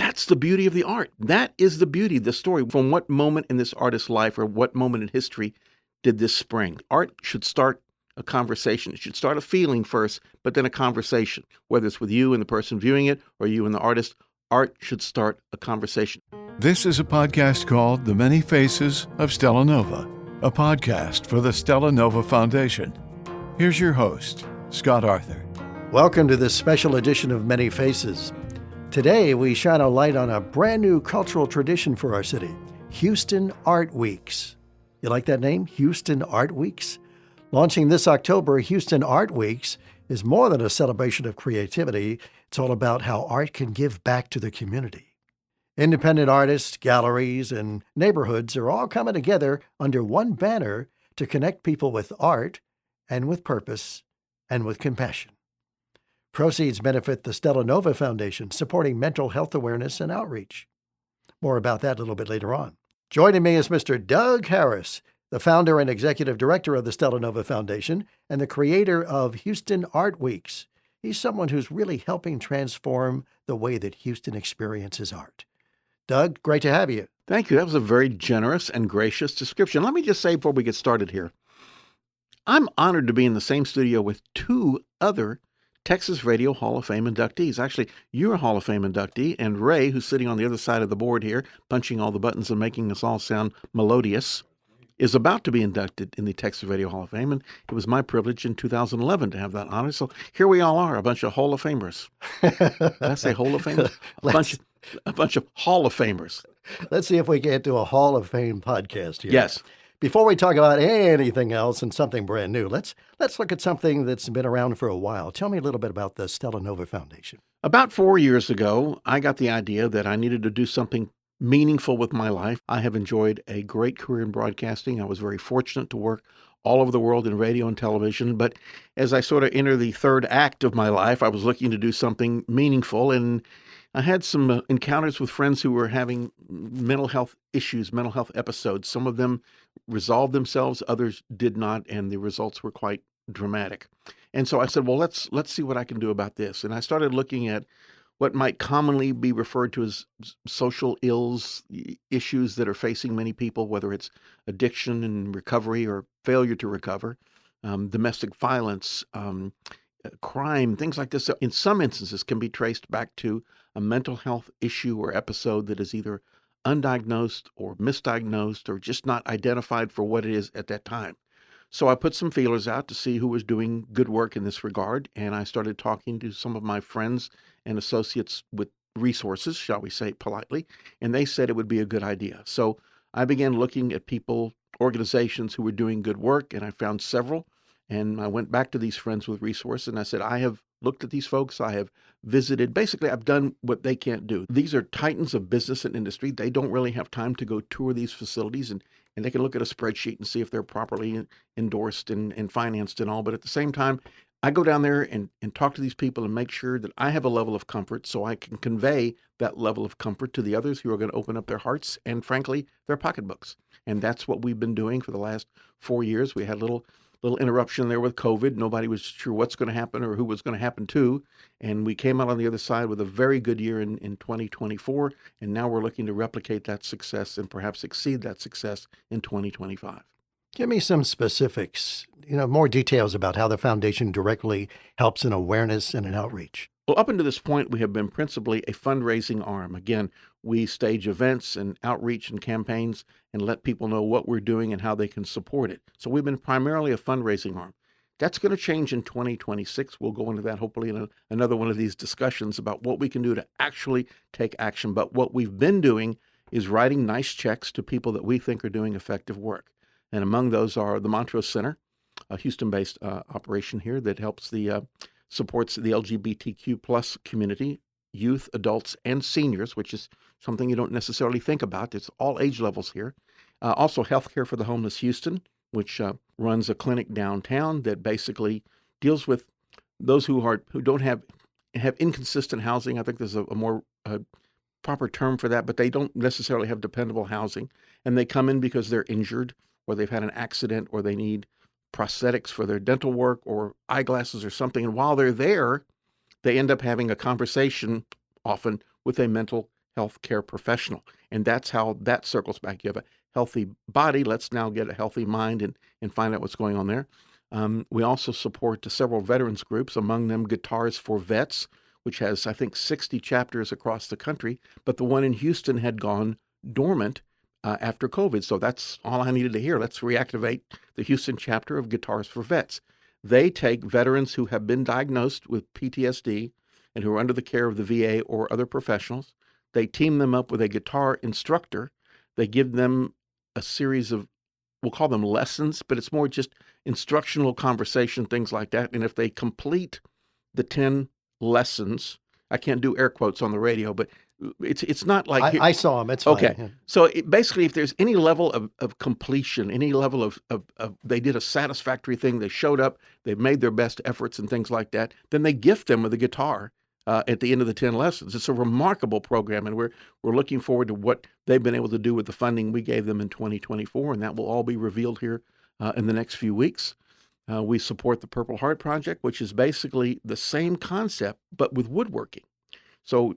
That's the beauty of the art. That is the beauty of the story. From what moment in this artist's life or what moment in history did this spring? Art should start a conversation. It should start a feeling first, but then a conversation. Whether it's with you and the person viewing it or you and the artist, art should start a conversation. This is a podcast called The Many Faces of StellaNova, a podcast for the StellaNova Foundation. Here's your host, Scott Arthur. Welcome to this special edition of Many Faces. Today, we shine a light on a brand new cultural tradition for our city, Houston Art Weeks. You like that name, Houston Art Weeks? Launching this October, Houston Art Weeks is more than a celebration of creativity. It's all about how art can give back to the community. Independent artists, galleries, and neighborhoods are all coming together under one banner to connect people with art and with purpose and with compassion. Proceeds benefit the StellaNova Foundation, supporting mental health awareness and outreach. More about that a little bit later on. Joining me is Mr. Doug Harris, the founder and executive director of the StellaNova Foundation and the creator of Houston Art Weeks. He's someone who's really helping transform the way that Houston experiences art. Doug, great to have you. Thank you. That was a very generous and gracious description. Let me just say before we get started here, I'm honored to be in the same studio with two other Texas Radio Hall of Fame inductees. Actually, you're a Hall of Fame inductee, and Ray, who's sitting on the other side of the board here, punching all the buttons and making us all sound melodious, is about to be inducted in the Texas Radio Hall of Fame, and it was my privilege in 2011 to have that honor. So here we all are, a bunch of Hall of Famers. Did I say Hall of Famers? A bunch of Hall of Famers. Let's see if we can't do a Hall of Fame podcast here. Yes. Before we talk about anything else and something brand new, let's look at something that's been around for a while. Tell me a little bit about the StellaNova Foundation. About 4 years ago, I got the idea that I needed to do something meaningful with my life. I have enjoyed a great career in broadcasting. I was very fortunate to work all over the world in radio and television. But as I sort of enter the third act of my life, I was looking to do something meaningful. And I had some encounters with friends who were having mental health issues, mental health episodes. Some of them resolved themselves, others did not, and the results were quite dramatic. And so I said, well, let's see what I can do about this. And I started looking at what might commonly be referred to as social ills, issues that are facing many people, whether it's addiction and recovery or failure to recover, domestic violence, crime, things like this. In some instances can be traced back to a mental health issue or episode that is either undiagnosed or misdiagnosed or just not identified for what it is at that time. So I put some feelers out to see who was doing good work in this regard, and I started talking to some of my friends and associates with resources, shall we say politely, and they said it would be a good idea. So I began looking at people, organizations who were doing good work, and I found several. And I went back to these friends with resources and I said, I have looked at these folks. I have visited. Basically, I've done what they can't do. These are titans of business and industry. They don't really have time to go tour these facilities and they can look at a spreadsheet and see if they're properly endorsed and financed and all. But at the same time, I go down there and talk to these people and make sure that I have a level of comfort so I can convey that level of comfort to the others who are going to open up their hearts and, frankly, their pocketbooks. And that's what we've been doing for the last 4 years. We had a little interruption there with COVID. Nobody was sure what's going to happen or who was going to happen to. And we came out on the other side with a very good year in 2024. And now we're looking to replicate that success and perhaps exceed that success in 2025. Give me some specifics, more details about how the foundation directly helps in awareness and in outreach. Well, up until this point, we have been principally a fundraising arm. Again, we stage events and outreach and campaigns and let people know what we're doing and how they can support it. So we've been primarily a fundraising arm. That's going to change in 2026. We'll go into that hopefully in another one of these discussions about what we can do to actually take action. But what we've been doing is writing nice checks to people that we think are doing effective work. And among those are the Montrose Center, a Houston-based operation here that helps supports the LGBTQ plus community, youth, adults, and seniors, which is something you don't necessarily think about. It's all age levels here. Also, Healthcare for the Homeless Houston, which runs a clinic downtown that basically deals with those who don't have inconsistent housing. I think there's a more proper term for that, but they don't necessarily have dependable housing, and they come in because they're injured or they've had an accident or they need prosthetics for their dental work or eyeglasses or something. And while they're there, they end up having a conversation often with a mental healthcare professional. And that's how that circles back. You have a healthy body. Let's now get a healthy mind and find out what's going on there. We also support several veterans groups, among them Guitars for Vets, which has, I think, 60 chapters across the country. But the one in Houston had gone dormant after COVID. So that's all I needed to hear. Let's reactivate the Houston chapter of Guitars for Vets. They take veterans who have been diagnosed with PTSD and who are under the care of the VA or other professionals. They team them up with a guitar instructor. They give them a series of, we'll call them lessons, but it's more just instructional conversation, things like that. And if they complete the 10 lessons, I can't do air quotes on the radio, but it's not like I saw them. It's fine. okay. Yeah. So basically, if there's any level of completion, any level of they did a satisfactory thing, they showed up, they made their best efforts and things like that, then they gift them with a guitar at the end of the 10 lessons. It's a remarkable program, and we're looking forward to what they've been able to do with the funding we gave them in 2024, and that will all be revealed here in the next few weeks. We support the Purple Heart Project, which is basically the same concept, but with woodworking. So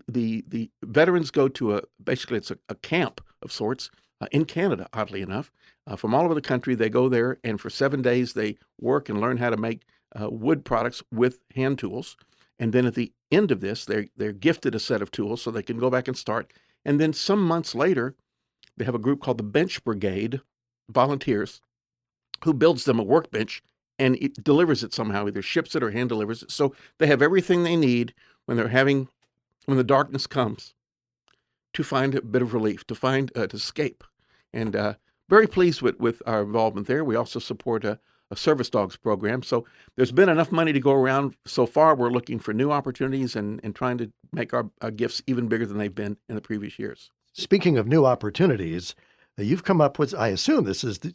the veterans go to basically it's a camp of sorts in Canada, oddly enough. From all over the country, they go there, and for 7 days they work and learn how to make wood products with hand tools. And then at the end of this, they're gifted a set of tools so they can go back and start. And then some months later, they have a group called the Bench Brigade, volunteers, who builds them a workbench and it delivers it somehow, either ships it or hand delivers it. So they have everything they need when the darkness comes, to find a bit of relief, to find to escape. And very pleased with our involvement there. We also support a service dogs program. So there's been enough money to go around. So far, we're looking for new opportunities and trying to make our gifts even bigger than they've been in the previous years. Speaking of new opportunities, you've come up with, I assume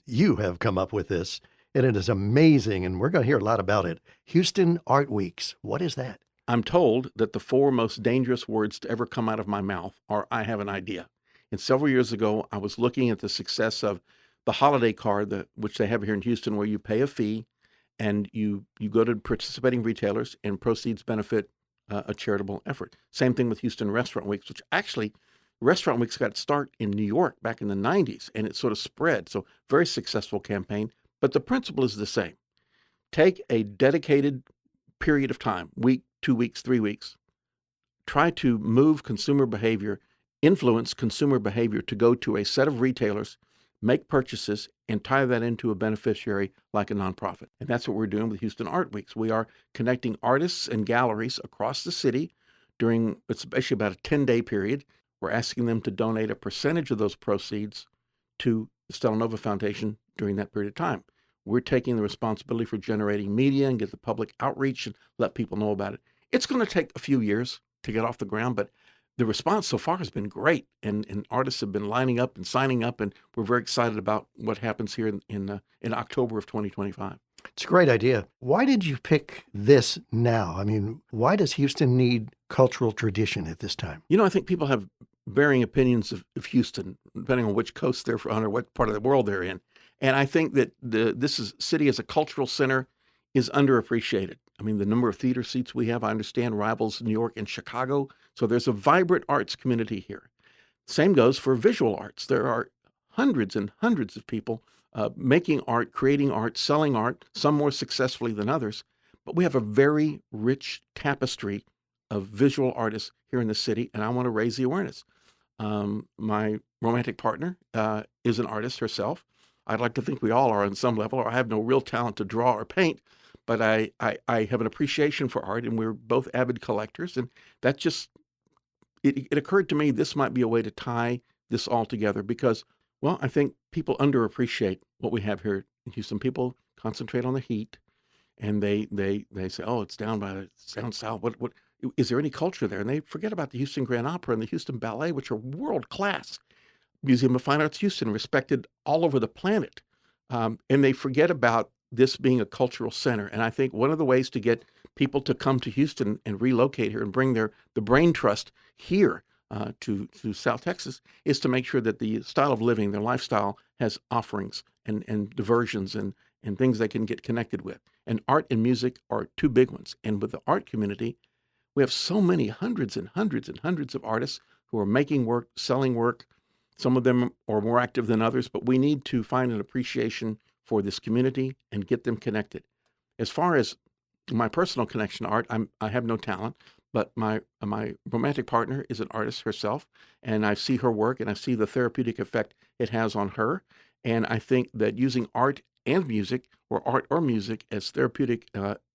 you have come up with this, and it is amazing, and we're going to hear a lot about it. Houston Art Weeks. What is that? I'm told that the 4 most dangerous words to ever come out of my mouth are, I have an idea. And several years ago, I was looking at the success of the holiday card, which they have here in Houston, where you pay a fee and you go to participating retailers and proceeds benefit a charitable effort. Same thing with Houston Restaurant Weeks, which actually Restaurant Weeks got its start in New York back in the 90s, and it sort of spread. So very successful campaign. But the principle is the same. Take a dedicated period of time, week, 2 weeks, 3 weeks, try to move consumer behavior, influence consumer behavior to go to a set of retailers, make purchases, and tie that into a beneficiary like a nonprofit. And that's what we're doing with Houston Art Weeks. We are connecting artists and galleries across the city during, it's basically about a 10-day period. We're asking them to donate a percentage of those proceeds to the StellaNova Foundation during that period of time. We're taking the responsibility for generating media and get the public outreach and let people know about it. It's going to take a few years to get off the ground, but the response so far has been great, and artists have been lining up and signing up, and we're very excited about what happens here in October of 2025. It's a great idea. Why did you pick this now? I mean, why does Houston need cultural tradition at this time? You know, I think people have varying opinions of Houston, depending on which coast they're on or what part of the world they're in. And I think that this city as a cultural center is underappreciated. I mean, the number of theater seats we have, I understand, rivals New York and Chicago. So there's a vibrant arts community here. Same goes for visual arts. There are hundreds and hundreds of people making art, creating art, selling art, some more successfully than others. But we have a very rich tapestry of visual artists here in the city, and I want to raise the awareness. My romantic partner is an artist herself. I'd like to think we all are on some level, or I have no real talent to draw or paint, but I have an appreciation for art, and we're both avid collectors, and that just, it occurred to me this might be a way to tie this all together because, well, I think people underappreciate what we have here in Houston. People concentrate on the heat, and they say, oh, it's down south. What is there any culture there? And they forget about the Houston Grand Opera and the Houston Ballet, which are world-class. Museum of Fine Arts Houston, respected all over the planet. And they forget about this being a cultural center. And I think one of the ways to get people to come to Houston and relocate here and bring the brain trust here to South Texas is to make sure that the style of living, their lifestyle, has offerings and diversions and things they can get connected with. And art and music are 2 big ones. And with the art community, we have so many hundreds and hundreds and hundreds of artists who are making work, selling work. Some of them are more active than others, but we need to find an appreciation for this community and get them connected. As far as my personal connection to art, I have no talent, but my romantic partner is an artist herself, and I see her work and I see the therapeutic effect it has on her. And I think that using art and music, or art or music, as therapeutic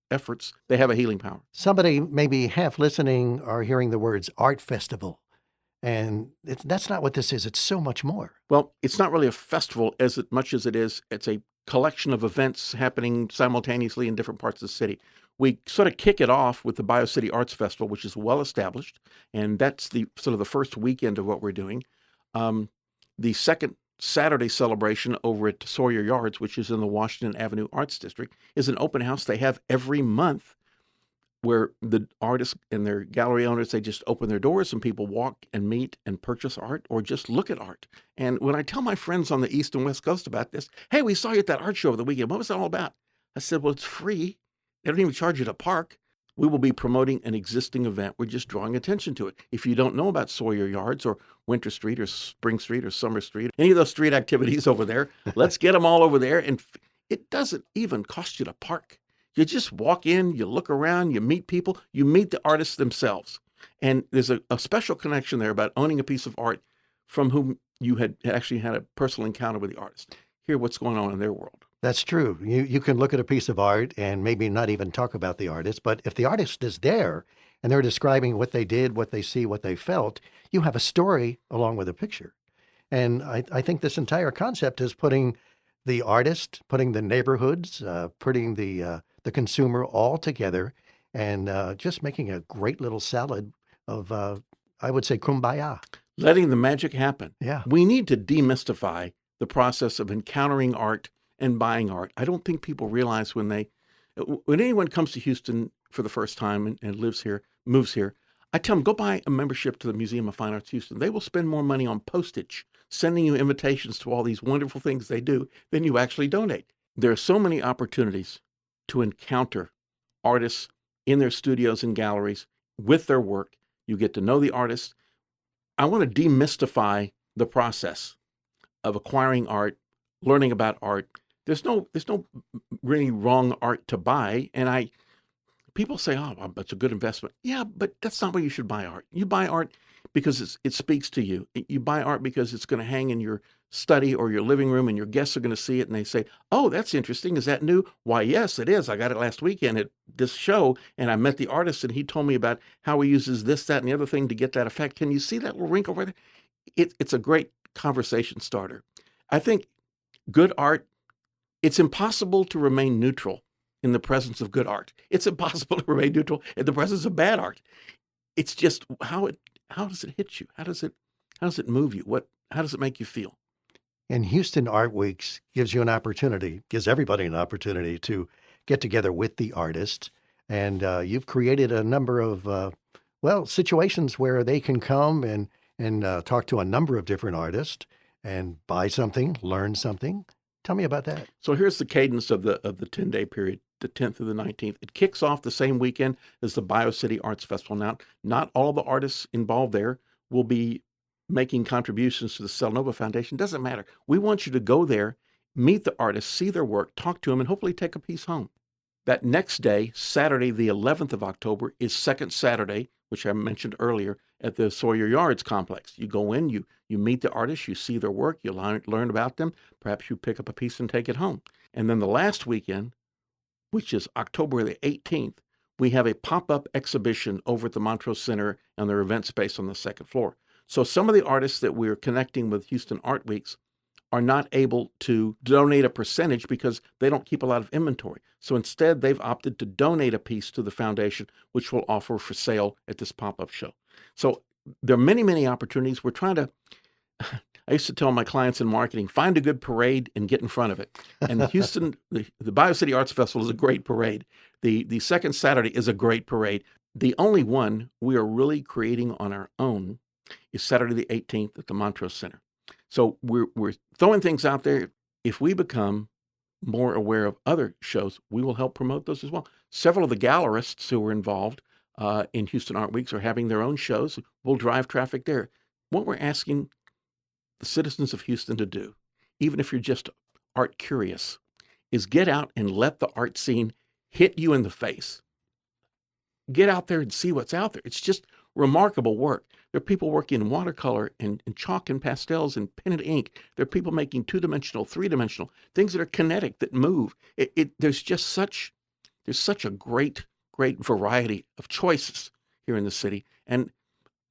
efforts, they have a healing power. Somebody maybe half listening or hearing the words art festival, and that's not what this is. It's so much more. Well, it's not really a festival as much as it's a collection of events happening simultaneously in different parts of the city. We sort of kick it off with the BioCity Arts Festival, which is well established, and that's the sort of the first weekend of what we're doing. The second Saturday celebration over at Sawyer Yards, which is in the Washington Avenue Arts District, is an open house they have every month where the artists and their gallery owners, they just open their doors and people walk and meet and purchase art or just look at art. And when I tell my friends on the East and West Coast about this, hey, we saw you at that art show over the weekend. What was that all about? I said, well, it's free. They don't even charge you to park. We will be promoting an existing event. We're just drawing attention to it. If you don't know about Sawyer Yards or Winter Street or Spring Street or Summer Street, any of those street activities over there, let's get them all over there. And it doesn't even cost you to park. You just walk in, you look around, you meet people, you meet the artists themselves. And there's a special connection there about owning a piece of art from whom you had actually had a personal encounter with the artist. Hear what's going on in their world. That's true. You can look at a piece of art and maybe not even talk about the artist, but if the artist is there and they're describing what they did, what they see, what they felt, you have a story along with a picture. And I think this entire concept is putting the artist, putting the neighborhoods, putting the consumer all together, and just making a great little salad of, I would say, kumbaya. Letting the magic happen. Yeah. We need to demystify the process of encountering art and buying art. I don't think people realize when anyone comes to Houston for the first time and lives here, moves here, I tell them, go buy a membership to the Museum of Fine Arts Houston. They will spend more money on postage, sending you invitations to all these wonderful things they do, than you actually donate. There are so many opportunities to encounter artists in their studios and galleries with their work. You get to know the artist. I want to demystify the process of acquiring art, learning about art. There's no really wrong art to buy. And people say, oh, that's a good investment. Yeah, but that's not where you should buy art. You buy art because it speaks to you. You buy art because it's going to hang in your study or your living room and your guests are going to see it and they say, oh, that's interesting. Is that new? Why, yes, it is. I got it last weekend at this show and I met the artist and he told me about how he uses this, that, and the other thing to get that effect. Can you see that little wrinkle right there? It's a great conversation starter. I think good art, it's impossible to remain neutral in the presence of good art. It's impossible to remain neutral in the presence of bad art. It's just how does it hit you? How does it move you? How does it make you feel? And Houston Art Weeks gives everybody an opportunity to get together with the artist. And you've created a number of, situations where they can come and talk to a number of different artists and buy something, learn something. Tell me about that. So here's the cadence of the 10-day period, the 10th through the 19th. It kicks off the same weekend as the BioCity Arts Festival. Now, not all the artists involved there will be making contributions to the StellaNova Foundation. Doesn't matter. We want you to go there, meet the artists, see their work, talk to them, and hopefully take a piece home. That next day, Saturday, the 11th of October, is Second Saturday, which I mentioned earlier, at the Sawyer Yards complex. You go in, you meet the artists, you see their work, you learn about them. Perhaps you pick up a piece and take it home. And then the last weekend, which is October the 18th, we have a pop-up exhibition over at the Montrose Center and their event space on the second floor. So some of the artists that we're connecting with Houston Art Weeks are not able to donate a percentage because they don't keep a lot of inventory. So instead, they've opted to donate a piece to the foundation, which we'll offer for sale at this pop-up show. So there are many, many opportunities. We're trying to, I used to tell my clients in marketing, find a good parade and get in front of it. And Houston, the BioCity Arts Festival is a great parade. The second Saturday is a great parade. The only one we are really creating on our own is Saturday the 18th at the Montrose Center. So we're throwing things out there. If we become more aware of other shows, we will help promote those as well. Several of the gallerists who were involved in Houston Art Weeks are having their own shows. We'll drive traffic there. what we're asking the citizens of Houston to do, even if you're just art curious, is get out and let the art scene hit you in the face. Get out there and see what's out there. It's just remarkable work. There are people working in watercolor and chalk and pastels and pen and ink. There are people making two-dimensional, three-dimensional, things that are kinetic, that move. There's such a great variety of choices here in the city. And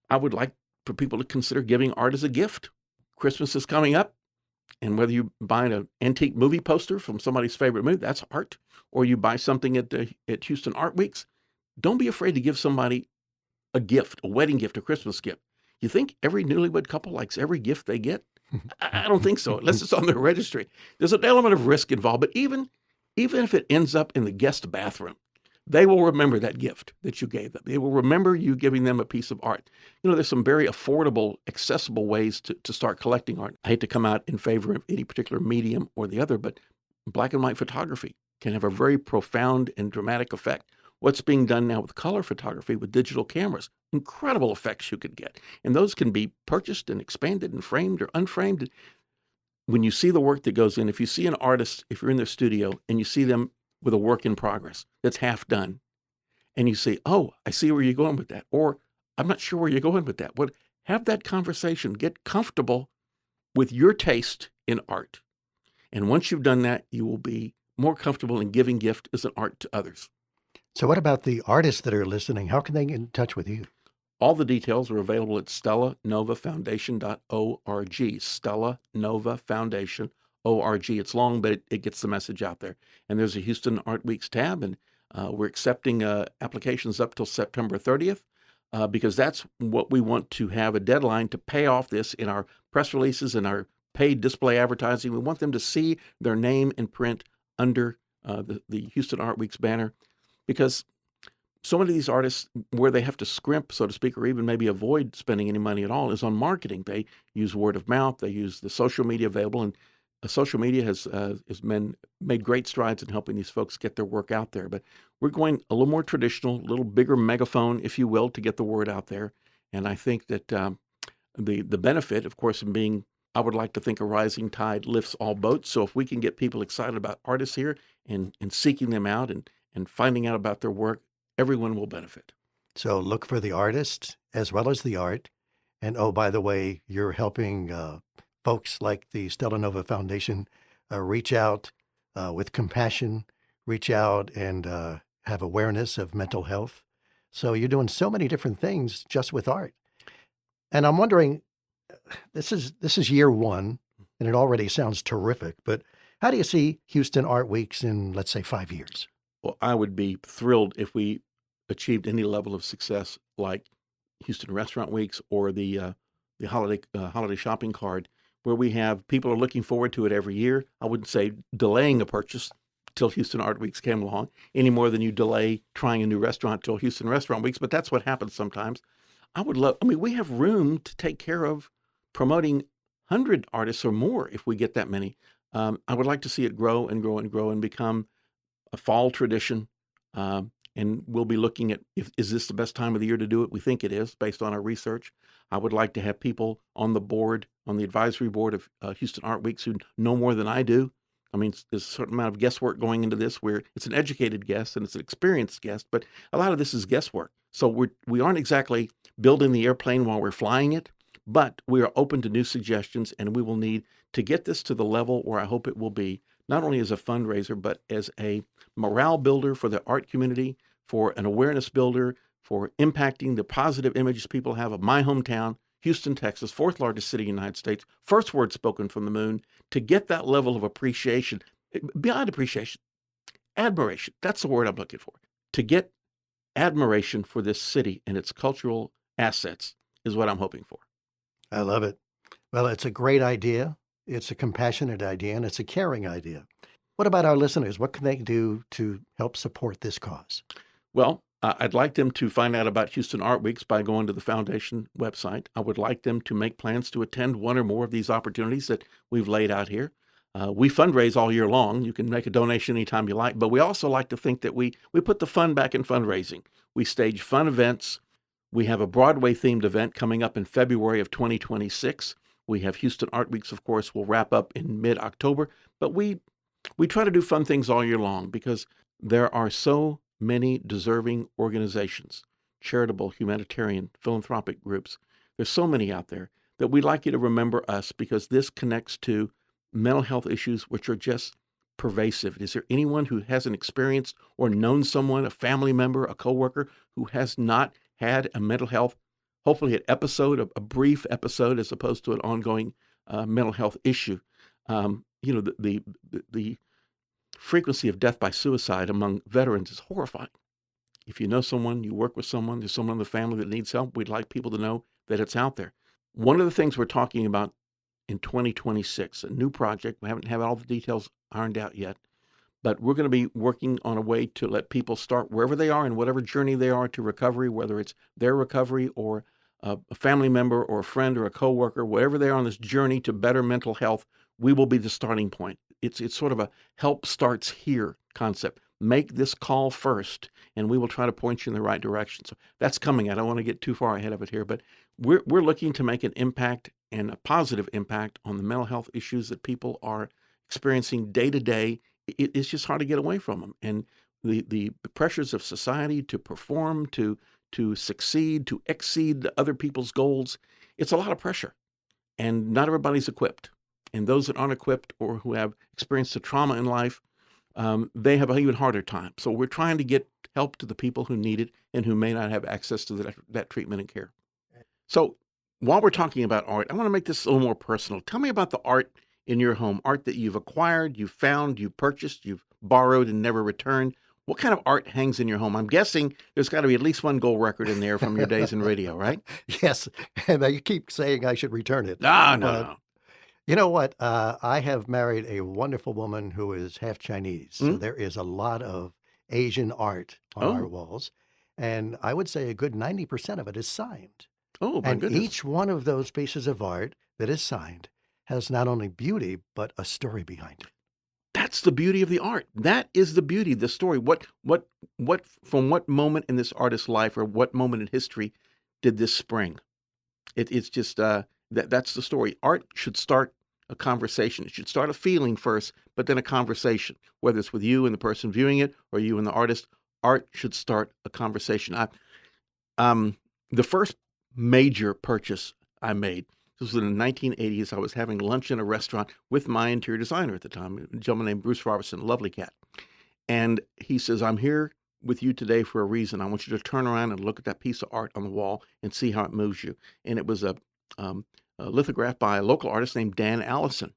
I would like for people to consider giving art as a gift. Christmas is coming up, and whether you buy an antique movie poster from somebody's favorite movie, that's art, or you buy something at Houston Art Weeks, don't be afraid to give somebody a gift, a wedding gift, a Christmas gift. You think every newlywed couple likes every gift they get? I don't think so, unless it's on their registry. There's an element of risk involved, but even if it ends up in the guest bathroom, they will remember that gift that you gave them. They will remember you giving them a piece of art. There's some very affordable, accessible ways to start collecting art. I hate to come out in favor of any particular medium or the other, but black and white photography can have a very profound and dramatic effect. What's being done now with color photography with digital cameras, incredible effects you could get. And those can be purchased and expanded and framed or unframed. When you see the work that goes in, if you see an artist, if you're in their studio and you see them with a work in progress that's half done, and you say, oh, I see where you're going with that, or I'm not sure where you're going with that. Have that conversation. Get comfortable with your taste in art. And once you've done that, you will be more comfortable in giving gift as an art to others. So what about the artists that are listening? How can they get in touch with you? All the details are available at StellaNova-Foundation.org. StellaNova-Foundation.org. It's long, but it gets the message out there. And there's a Houston Art Weeks tab, and we're accepting applications up till September 30th because that's what we want to have a deadline to pay off this in our press releases and our paid display advertising. We want them to see their name in print under the Houston Art Weeks banner, because so many of these artists, where they have to scrimp, so to speak, or even maybe avoid spending any money at all, is on marketing. They use word of mouth. They use the social media available, and social media has made great strides in helping these folks get their work out there. But we're going a little more traditional, a little bigger megaphone, if you will, to get the word out there. And I think that the benefit, of course, in being, I would like to think a rising tide lifts all boats. So if we can get people excited about artists here and seeking them out and finding out about their work, everyone will benefit. So look for the artist as well as the art. And oh, by the way, you're helping folks like the StellaNova Foundation reach out with compassion, reach out and have awareness of mental health. So you're doing so many different things just with art. And I'm wondering, this is year one, and it already sounds terrific, but how do you see Houston Art Weeks in, let's say, 5 years? Well, I would be thrilled if we achieved any level of success like Houston Restaurant Weeks or the holiday shopping card, where we have people are looking forward to it every year. I wouldn't say delaying a purchase till Houston Art Weeks came along any more than you delay trying a new restaurant till Houston Restaurant Weeks, but that's what happens sometimes. We have room to take care of promoting 100 artists or more if we get that many. I would like to see it grow and grow and grow and become a fall tradition, and we'll be looking at is this the best time of the year to do it? We think it is, based on our research. I would like to have people on the board, on the advisory board of Houston Art Weeks who know more than I do. There's a certain amount of guesswork going into this, where it's an educated guest and it's an experienced guest, but a lot of this is guesswork. So we aren't exactly building the airplane while we're flying it, but we are open to new suggestions, and we will need to get this to the level where I hope it will be, not only as a fundraiser, but as a morale builder for the art community, for an awareness builder, for impacting the positive images people have of my hometown, Houston, Texas, fourth largest city in the United States, first word spoken from the moon, to get that level of appreciation, beyond appreciation, admiration. That's the word I'm looking for. To get admiration for this city and its cultural assets is what I'm hoping for. I love it. Well, it's a great idea. It's a compassionate idea, and it's a caring idea. What about our listeners? What can they do to help support this cause? Well, I'd like them to find out about Houston Art Weeks by going to the foundation website. I would like them to make plans to attend one or more of these opportunities that we've laid out here. We fundraise all year long. You can make a donation anytime you like, but we also like to think that we put the fun back in fundraising. We stage fun events. We have a Broadway-themed event coming up in February of 2026. We have Houston Art Weeks, of course, will wrap up in mid-October. But we try to do fun things all year long because there are so many deserving organizations, charitable, humanitarian, philanthropic groups. There's so many out there that we'd like you to remember us because this connects to mental health issues which are just pervasive. Is there anyone who hasn't experienced or known someone, a family member, a coworker, who has not had a mental health, hopefully an episode, a brief episode, as opposed to an ongoing mental health issue? The frequency of death by suicide among veterans is horrifying. If you know someone, you work with someone, there's someone in the family that needs help, we'd like people to know that it's out there. One of the things we're talking about in 2026, a new project, we haven't had all the details ironed out yet, but we're going to be working on a way to let people start wherever they are and whatever journey they are to recovery, whether it's their recovery or a family member or a friend or a coworker, wherever they are on this journey to better mental health, we will be the starting point. It's sort of a help starts here concept. Make this call first, and we will try to point you in the right direction. So that's coming. I don't want to get too far ahead of it here, but we're looking to make an impact and a positive impact on the mental health issues that people are experiencing day to day. It's just hard to get away from them. And the pressures of society to perform, to succeed, to exceed other people's goals, it's a lot of pressure. And not everybody's equipped. And those that aren't equipped or who have experienced a trauma in life, they have an even harder time. So we're trying to get help to the people who need it and who may not have access to that treatment and care. So while we're talking about art, I want to make this a little more personal. Tell me about the art in your home, art that you've acquired, you've found, you've purchased, you've borrowed and never returned. What kind of art hangs in your home? I'm guessing there's got to be at least one gold record in there from your days in radio, right? Yes, and you keep saying I should return it. No. You know what? I have married a wonderful woman who is half Chinese. So there is a lot of Asian art on our walls. And I would say a good 90% of it is signed. Oh, my And goodness. each one of those pieces of art that is signed has not only beauty, but a story behind it. That's the beauty of the art. That is the beauty, the story. From what moment in this artist's life or what moment in history did this spring? It's just, that's the story. Art should start a conversation. It should start a feeling first, but then a conversation. Whether it's with you and the person viewing it or you and the artist, art should start a conversation. The first major purchase I made, this was in the 1980s. I was having lunch in a restaurant with my interior designer at the time, a gentleman named Bruce Robertson, lovely cat. And he says, I'm here with you today for a reason. I want you to turn around and look at that piece of art on the wall and see how it moves you. And it was a lithograph by a local artist named Dan Allison.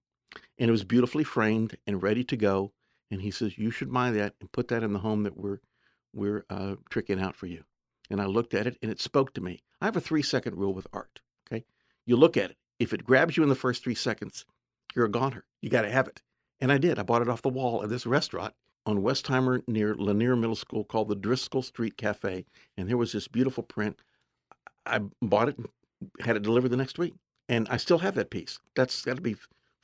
And it was beautifully framed and ready to go. And he says, you should buy that and put that in the home that we're tricking out for you. And I looked at it and it spoke to me. I have a 3-second rule with art. Okay. You look at it. If it grabs you in the first 3 seconds, you're a goner. You got to have it. And I did. I bought it off the wall at this restaurant on Westheimer near Lanier Middle School called the Driscoll Street Cafe. And there was this beautiful print. I bought it and had it delivered the next week. And I still have that piece. That's got to be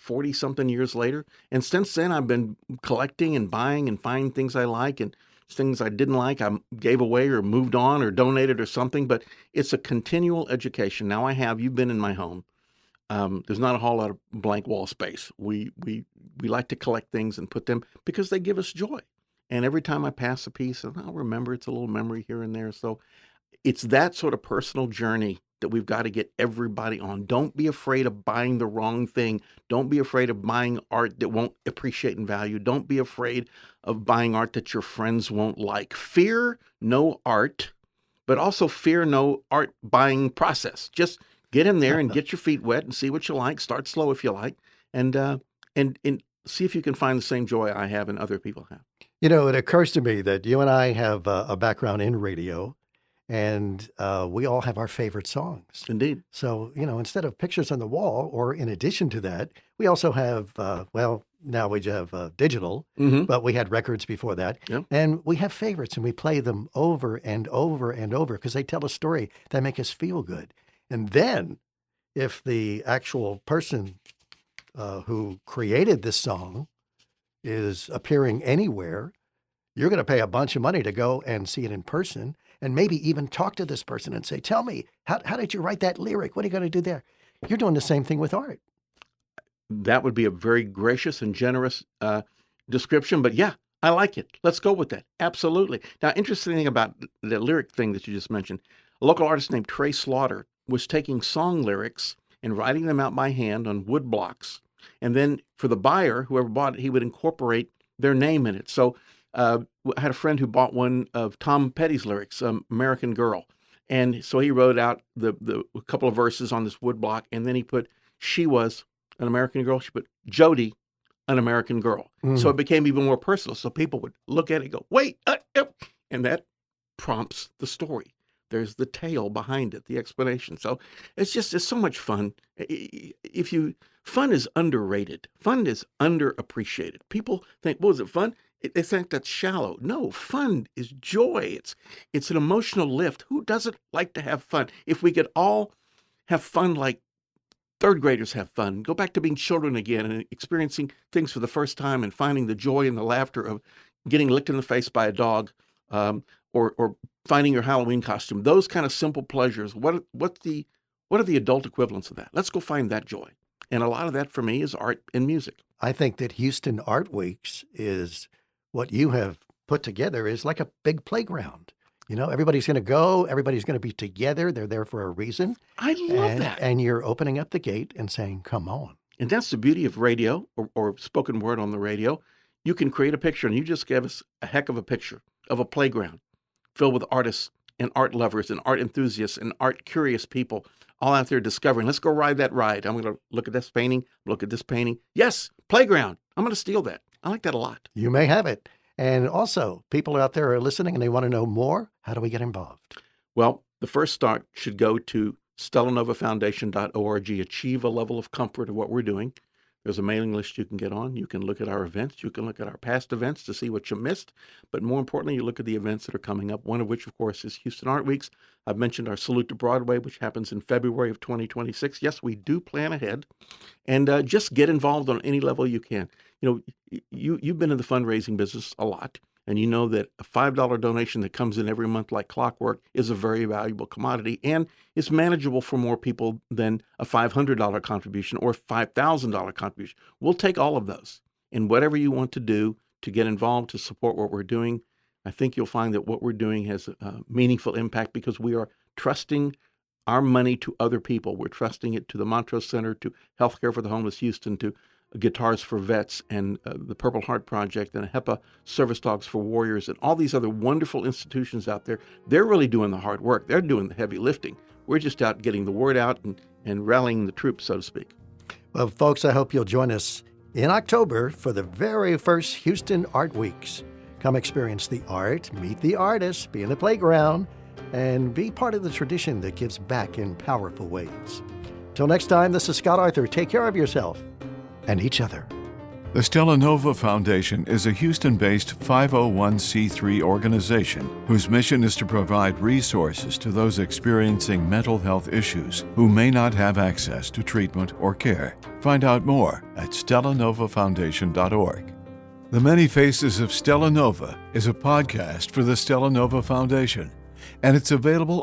40-something years later. And since then, I've been collecting and buying and finding things I like and things I didn't like, I gave away or moved on or donated or something. But it's a continual education. Now you've been in my home. There's not a whole lot of blank wall space. We like to collect things and put them because they give us joy. And every time I pass a piece, I'll remember it's a little memory here and there. So it's that sort of personal journey that we've got to get everybody on. Don't be afraid of buying the wrong thing. Don't be afraid of buying art that won't appreciate in value. Don't be afraid of buying art that your friends won't like. Fear no art, but also fear no art buying process. Just get in there and get your feet wet and see what you like. Start slow if you like, and see if you can find the same joy I have and other people have. You know, it occurs to me that you and I have a background in radio, and we all have our favorite songs. Indeed. So, instead of pictures on the wall, or in addition to that, we also have, now we have digital, but we had records before that. Yep. And we have favorites, and we play them over and over and over because they tell a story that make us feel good. And then if the actual person who created this song is appearing anywhere, you're going to pay a bunch of money to go and see it in person. and maybe even talk to this person and say, tell me, how did you write that lyric? What are you going to do there? You're doing the same thing with art. That would be a very gracious and generous description, but yeah, I like it. Let's go with that. Absolutely. Now, interesting thing about the lyric thing that you just mentioned, a local artist named Trey Slaughter was taking song lyrics and writing them out by hand on wood blocks. And then for the buyer, whoever bought it, he would incorporate their name in it. So I had a friend who bought one of Tom Petty's lyrics, American Girl. And so he wrote out a couple of verses on this wood block, and then he put, she was an American girl. She put, Jody, an American girl. So it became even more personal. So people would look at it and go, wait, and that prompts the story. There's the tale behind it, the explanation. So it's so much fun. Fun is underrated. Fun is underappreciated. People think, well, is it fun? They think that's shallow. No, fun is joy. It's an emotional lift. Who doesn't like to have fun? If we could all have fun like third graders have fun, go back to being children again and experiencing things for the first time and finding the joy and the laughter of getting licked in the face by a dog, or finding your Halloween costume. Those kind of simple pleasures. What are the adult equivalents of that? Let's go find that joy. And a lot of that for me is art and music. I think that Houston Art Weeks is what you have put together is like a big playground. You know, everybody's going to go, everybody's going to be together. They're there for a reason. I love that. And you're opening up the gate and saying, come on. And that's the beauty of radio or spoken word on the radio. You can create a picture, and you just gave us a heck of a picture of a playground filled with artists and art lovers and art enthusiasts and art curious people all out there discovering. Let's go ride that ride. I'm going to look at this painting, look at this painting. Yes, playground. I'm going to steal that. I like that a lot. You may have it. And also, people out there are listening and they want to know more. How do we get involved? Well, the first start should go to StellaNova-Foundation.org. Achieve a level of comfort of what we're doing. There's a mailing list you can get on. You can look at our events. You can look at our past events to see what you missed. But more importantly, you look at the events that are coming up, one of which, of course, is Houston Art Weeks. I've mentioned our Salute to Broadway, which happens in February of 2026. Yes, we do plan ahead. And just get involved on any level you can. You know, you've been in the fundraising business a lot, and you know that a $5 donation that comes in every month like clockwork is a very valuable commodity, and it's manageable for more people than a $500 contribution or $5,000 contribution. We'll take all of those. And whatever you want to do to get involved, to support what we're doing, I think you'll find that what we're doing has a meaningful impact because we are trusting our money to other people. We're trusting it to the Montrose Center, to Healthcare for the Homeless Houston, to Guitars for Vets, and the Purple Heart Project, and HEPA Service Dogs for Warriors, and all these other wonderful institutions out there. They're really doing the hard work. They're doing the heavy lifting. We're just out getting the word out and rallying the troops, so to speak. Well, folks, I hope you'll join us in October for the very first Houston Art Weeks. Come experience the art, meet the artists, be in the playground, and be part of the tradition that gives back in powerful ways. Till next time, this is Scott Arthur. Take care of yourself and each other. The StellaNova Foundation is a Houston-based 501c3 organization whose mission is to provide resources to those experiencing mental health issues who may not have access to treatment or care. Find out more at StellaNovaFoundation.org. The Many Faces of StellaNova is a podcast for the StellaNova Foundation, and it's available